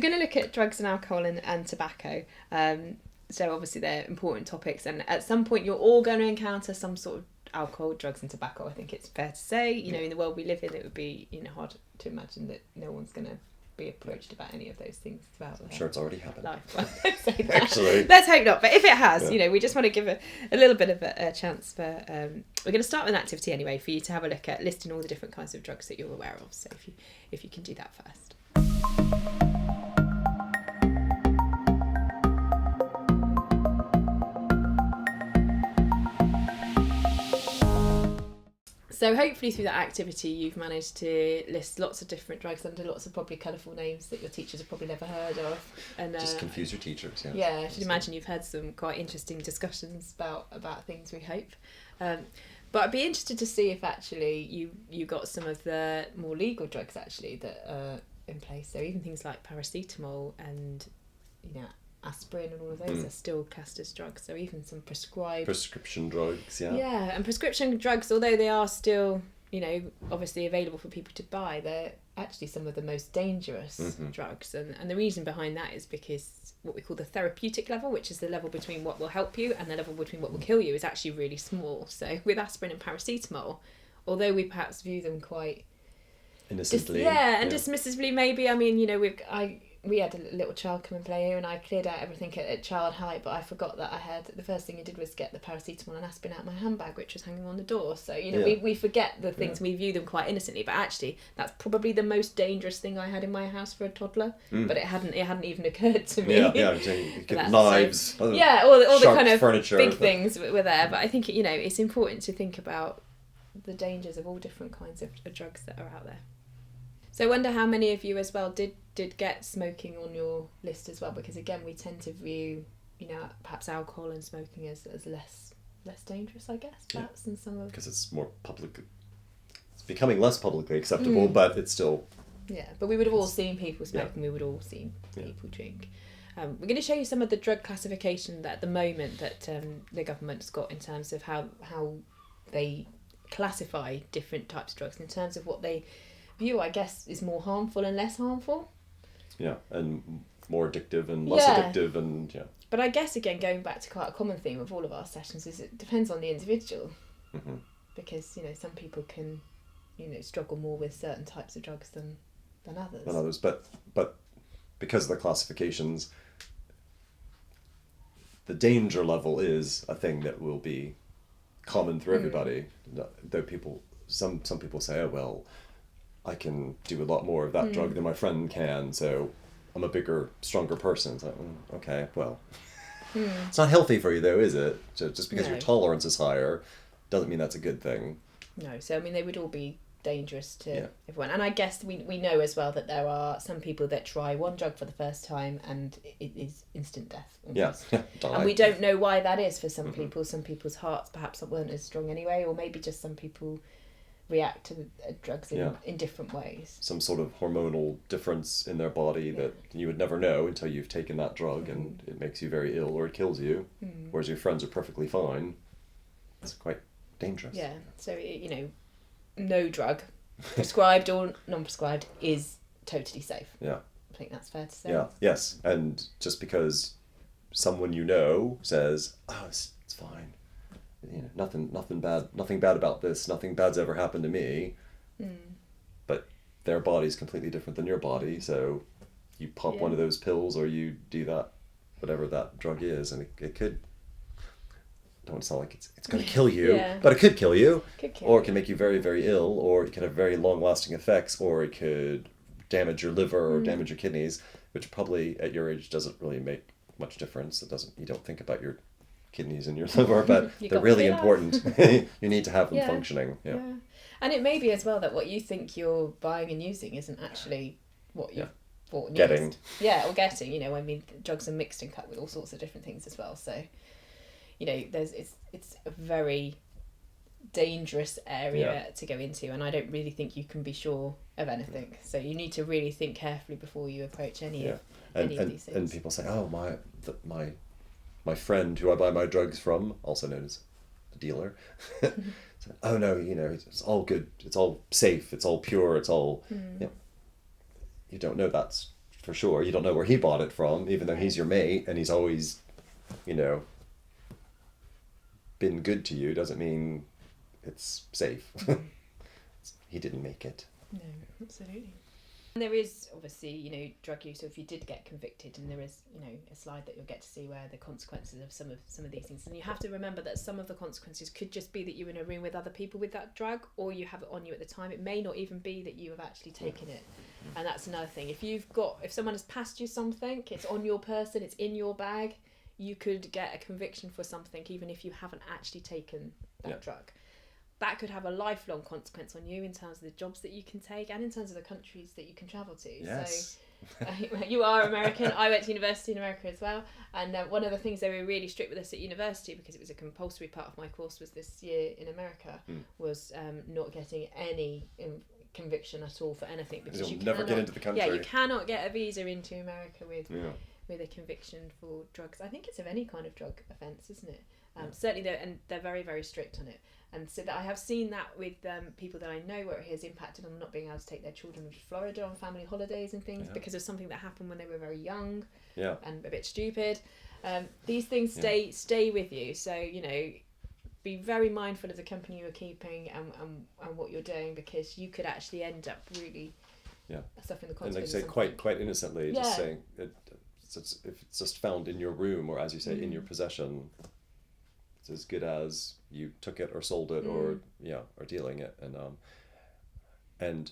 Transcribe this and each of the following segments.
we're going to look at drugs and alcohol and tobacco. So obviously they're important topics, and at some point you're all going to encounter some sort of alcohol, drugs and tobacco. I think it's fair to say, you know, in the world we live in, it would be, you know, hard to imagine that no one's going to be approached about any of those things throughout I'm sure it's already happened. life. Well, don't say that. Actually. Let's hope not. But if it has, you know, we just want to give a little bit of a chance for... we're going to start with an activity anyway for you to have a look at listing all the different kinds of drugs that you're aware of. So if you can do that first. So hopefully through that activity you've managed to list lots of different drugs under lots of probably colourful names that your teachers have probably never heard of. And just confuse your teachers, yeah. Yeah, I should imagine you've had some quite interesting discussions about things, we hope. But I'd be interested to see if actually you got some of the more legal drugs actually that are in place. So even things like paracetamol and, you know, aspirin and all of those are still classed as drugs. So even some prescription drugs, yeah. Yeah, and prescription drugs, although they are still, you know, obviously available for people to buy, they're actually some of the most dangerous drugs. And the reason behind that is because what we call the therapeutic level, which is the level between what will help you and the level between what will kill you, is actually really small. So with aspirin and paracetamol, although we perhaps view them quite innocently, and dismissively maybe, I mean, you know, we had a little child come and play here and I cleared out everything at child height, but I forgot that the first thing I did was get the paracetamol and aspirin out of my handbag, which was hanging on the door. So, you know, we forget the things, we view them quite innocently, but actually that's probably the most dangerous thing I had in my house for a toddler, but it hadn't even occurred to me. Knives, all the kind of furniture, big things were there, but I think, you know, it's important to think about the dangers of all different kinds of drugs that are out there. So I wonder how many of you as well did get smoking on your list as well, because again we tend to view, you know, perhaps alcohol and smoking as less dangerous, I guess, perhaps than some of... Because it's more public, it's becoming less publicly acceptable, but it's still... Yeah, but we would have all seen people smoke and we would all seen people drink. We're going to show you some of the drug classification that at the moment that the government's got in terms of how they classify different types of drugs in terms of what they view, I guess, is more harmful and less harmful. Yeah, and more addictive and less addictive, and But I guess, again, going back to quite a common theme of all of our sessions is it depends on the individual. Because, you know, some people can, you know, struggle more with certain types of drugs than others. But because of the classifications, the danger level is a thing that will be common through everybody. Though some people say, oh, well, I can do a lot more of that drug than my friend can, so I'm a bigger, stronger person. It's like, okay, well, it's not healthy for you though, is it? Just because your tolerance is higher doesn't mean that's a good thing. No, so I mean, they would all be dangerous to everyone. And I guess we know as well that there are some people that try one drug for the first time and it is instant death. Almost. Yeah, and we don't know why that is for some people. Some people's hearts perhaps weren't as strong anyway, or maybe just some people react to drugs in different ways. Some sort of hormonal difference in their body that you would never know until you've taken that drug and it makes you very ill or it kills you, whereas your friends are perfectly fine. It's quite dangerous. Yeah, so, you know, no drug, prescribed or non-prescribed, is totally safe. Yeah. I think that's fair to say. Yeah, yes, and just because someone you know says, oh, it's fine, you know, nothing bad about this, nothing bad's ever happened to me, but their body's completely different than your body, so you pop one of those pills or you do that, whatever that drug is, and it could, don't want to sound like it's going to kill you, but it could kill you, or it can make you very, very ill, or it can have very long-lasting effects, or it could damage your liver or damage your kidneys, which probably at your age doesn't really make much difference. You don't think about your kidneys and your liver, but they're really important. You need to have them functioning. Yeah. And it may be as well that what you think you're buying and using isn't actually what you bought and getting. used. Yeah, or getting. You know, I mean, drugs are mixed and cut with all sorts of different things as well. So, you know, it's a very dangerous area to go into, and I don't really think you can be sure of anything. So you need to really think carefully before you approach any of these things. And people say, oh, my friend who I buy my drugs from, also known as the dealer, so, oh no, you know, it's all good, it's all safe, it's all pure, it's all, you don't know that's for sure. You don't know where he bought it from, even though he's your mate and he's always, you know, been good to you. Doesn't mean it's safe. He didn't make it. No, absolutely. And there is obviously, you know, drug use. So if you did get convicted, and there is, you know, a slide that you'll get to see where the consequences of some of these things. And you have to remember that some of the consequences could just be that you're in a room with other people with that drug, or you have it on you at the time. It may not even be that you have actually taken it. And that's another thing. If someone has passed you something, it's on your person, it's in your bag, you could get a conviction for something even if you haven't actually taken that drug. That could have a lifelong consequence on you in terms of the jobs that you can take and in terms of the countries that you can travel to. Yes. So you are American. I went to university in America as well. And one of the things they were really strict with us at university, because it was a compulsory part of my course was this year in America, was not getting any conviction at all for anything. Because you'll never get into the country. Yeah, you cannot get a visa into America with a conviction for drugs. I think it's of any kind of drug offence, isn't it? Certainly, they're very, very strict on it. And so that I have seen that with people that I know where it has impacted on not being able to take their children to Florida on family holidays and things because of something that happened when they were very young and a bit stupid. These things stay with you. So, you know, be very mindful of the company you're keeping and what you're doing, because you could actually end up really suffering the consequences. And like you say, quite innocently, just saying if it's just found in your room, or as you say, in your possession, it's as good as you took it or sold it or dealing it. And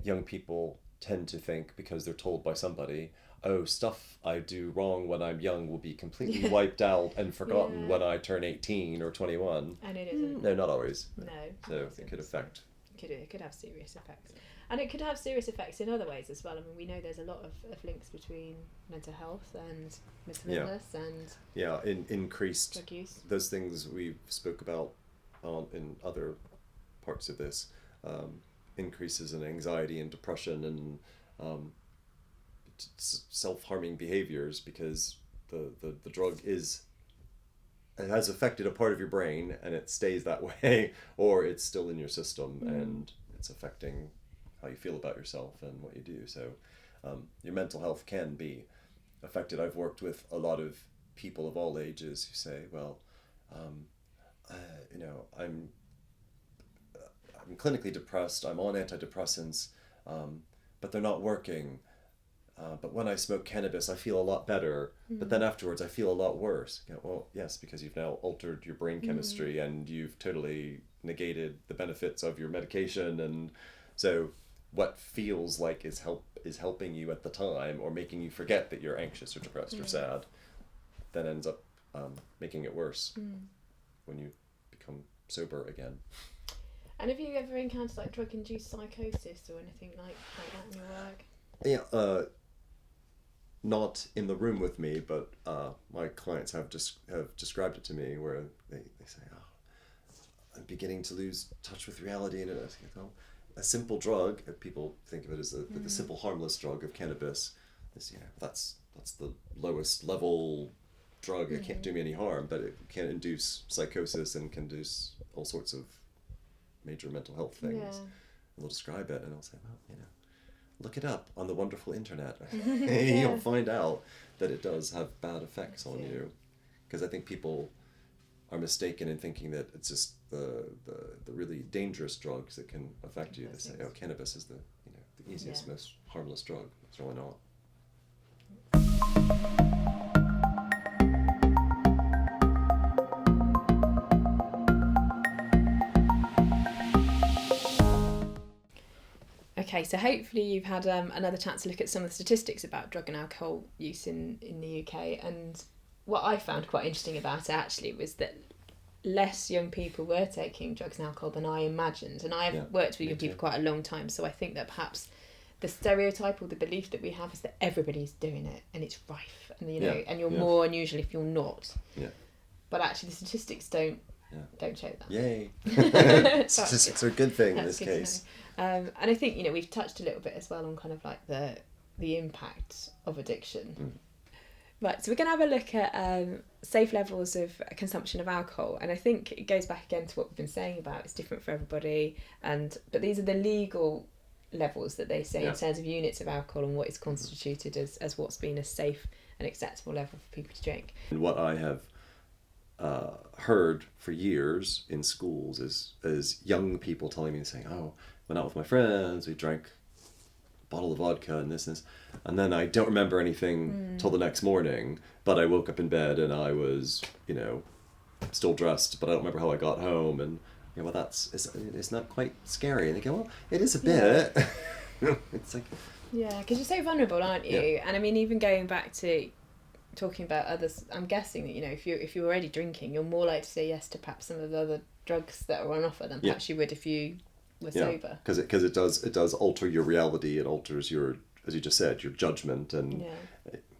young people tend to think, because they're told by somebody, oh, stuff I do wrong when I'm young will be completely wiped out and forgotten when I turn 18 or 21. And it isn't. No, not always. No. So it could affect. It could have serious effects. And it could have serious effects in other ways as well. I mean, we know there's a lot of links between mental health and mental illness and increased drug use. Those things we spoke about in other parts of this, increases in anxiety and depression and self-harming behaviors, because the drug it has affected a part of your brain and it stays that way, or it's still in your system and it's affecting how you feel about yourself and what you do. So your mental health can be affected. I've worked with a lot of people of all ages who say, well, I'm clinically depressed, I'm on antidepressants, but they're not working. But when I smoke cannabis, I feel a lot better. But then afterwards, I feel a lot worse. You know, well, yes, because you've now altered your brain chemistry and you've totally negated the benefits of your medication. And so what feels like is helping you at the time, or making you forget that you're anxious or depressed or sad, then ends up making it worse when you become sober again. And have you ever encountered like drug-induced psychosis or anything like that in your work? Yeah, not in the room with me, but my clients have described it to me, where they say, oh, I'm beginning to lose touch with reality, and a simple drug, if people think of it as the simple harmless drug of cannabis, is, that's the lowest level drug. It can't do me any harm, but it can induce psychosis and can induce all sorts of major mental health things. Yeah. And they'll describe it, and I'll say, well, look it up on the wonderful internet. You'll find out that it does have bad effects on you. Because I think people are mistaken in thinking that it's just the really dangerous drugs that can affect you. They say, oh, cannabis is the easiest, most harmless drug. It's really not. Okay, so hopefully you've had another chance to look at some of the statistics about drug and alcohol use in the UK. And what I found quite interesting about it actually was that less young people were taking drugs and alcohol than I imagined. And I've worked with young people quite a long time, so I think that perhaps the stereotype or the belief that we have is that everybody's doing it and it's rife, and and you're more unusual if you're not. Yeah. But actually the statistics don't show that. Yay. Statistics are a good thing in this case. And I think, we've touched a little bit as well on kind of like the impact of addiction. Right, so we're going to have a look at safe levels of consumption of alcohol. And I think it goes back again to what we've been saying about it's different for everybody. But these are the legal levels that they say Yeah. in terms of units of alcohol and what is constituted as what's been a safe and acceptable level for people to drink. And what I have heard for years in schools is young people telling me, saying, "Oh, went out with my friends, we drank a bottle of vodka and this, and then I don't remember anything till the next morning, but I woke up in bed and I was, still dressed, but I don't remember how I got home." And well, it's not quite scary. And they go, well, it is a bit. It's like, yeah, because you're so vulnerable, aren't you? Yeah. And I mean, even going back to talking about others, I'm guessing that if you're already drinking, you're more likely to say yes to perhaps some of the other drugs that are on offer than perhaps you would if you were sober. Because it does alter your reality. It alters your, as you just said, your judgment and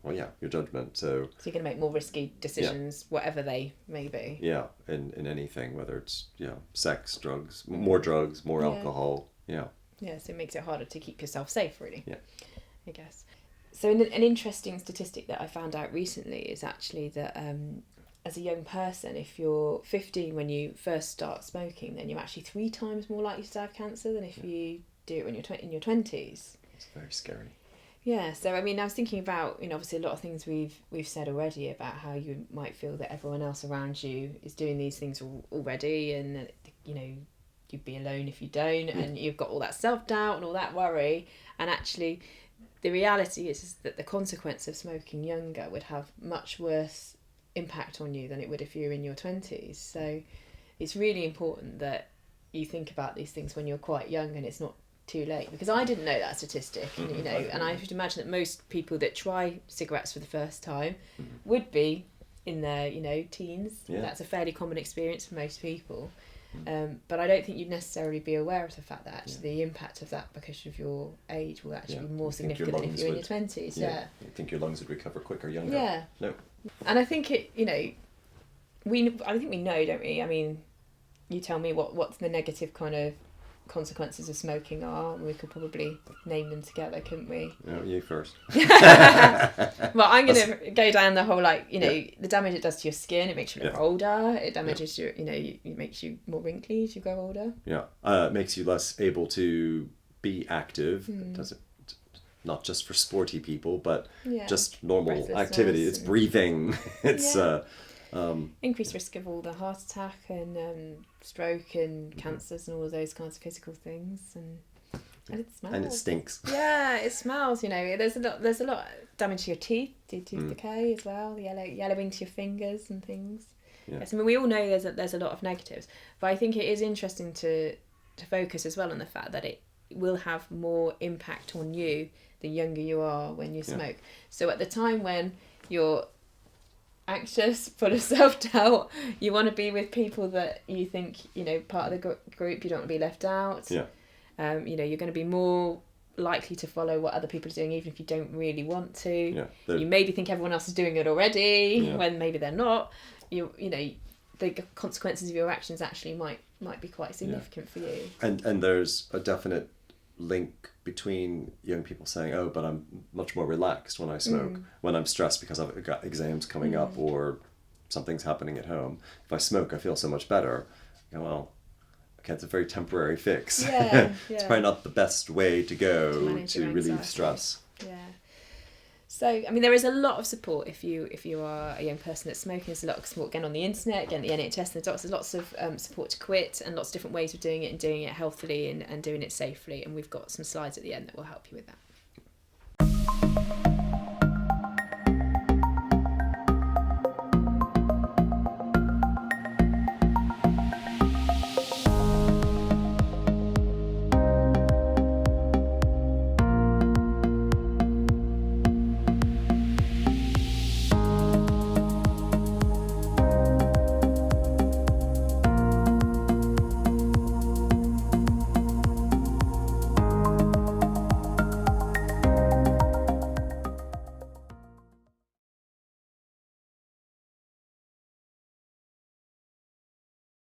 your judgment. So you're going to make more risky decisions, whatever they may be. Yeah, in anything, whether it's sex, drugs, more alcohol. Yeah. Yeah, so it makes it harder to keep yourself safe, really. Yeah. I guess. So an interesting statistic that I found out recently is actually that as a young person, if you're 15 when you first start smoking, then you're actually 3 times more likely to have cancer than if you do it when you're in your 20s. It's very scary. Yeah, so I mean, I was thinking about, obviously a lot of things we've said already about how you might feel that everyone else around you is doing these things already, and you'd be alone if you don't, and you've got all that self-doubt and all that worry, and actually the reality is that the consequence of smoking younger would have much worse impact on you than it would if you're in your 20s. So it's really important that you think about these things when you're quite young and it's not too late, because I didn't know that statistic, and I should imagine that most people that try cigarettes for the first time would be in their teens. That's a fairly common experience for most people. But I don't think you'd necessarily be aware of the fact that actually the impact of that because of your age will actually be more significant than if you're in your 20s. You think your lungs would recover quicker younger? Yeah. No. And I think I think we know, don't we? I mean, you tell me what's the negative kind of consequences of smoking are, and we could probably name them together, couldn't we? No, you first. Well, I'm going to go down the whole, the damage it does to your skin. It makes you look older. It damages your, it makes you more wrinkly as you grow older. Yeah. It makes you less able to be active. It does it not just for sporty people, but just normal activity. It's breathing. It's increased risk of all the heart attack and stroke and cancers and all of those kinds of physical things, and it smells. And it stinks. Yeah, it smells. There's a lot of damage to your teeth, tooth decay as well. Yellowing to your fingers and things. Yeah. Yes, I mean we all know there's a lot of negatives, but I think it is interesting to focus as well on the fact that it will have more impact on you the younger you are when you smoke. So at the time when you're anxious, full of self-doubt, you want to be with people that you think part of the group, you don't want to be left out. You're going to be more likely to follow what other people are doing even if you don't really want to. You maybe think everyone else is doing it already when maybe they're not. The consequences of your actions actually might be quite significant for you. And there's a definite link between young people saying, oh, but I'm much more relaxed when I smoke, when I'm stressed because I've got exams coming up or something's happening at home. If I smoke, I feel so much better. Well, okay, it's a very temporary fix. It's probably not the best way to go to relieve stress. Yeah. So, I mean, there is a lot of support if you are a young person that's smoking. There's a lot of support again on the internet, again the NHS and the doctors. There's lots of support to quit and lots of different ways of doing it and doing it healthily and doing it safely. And we've got some slides at the end that will help you with that.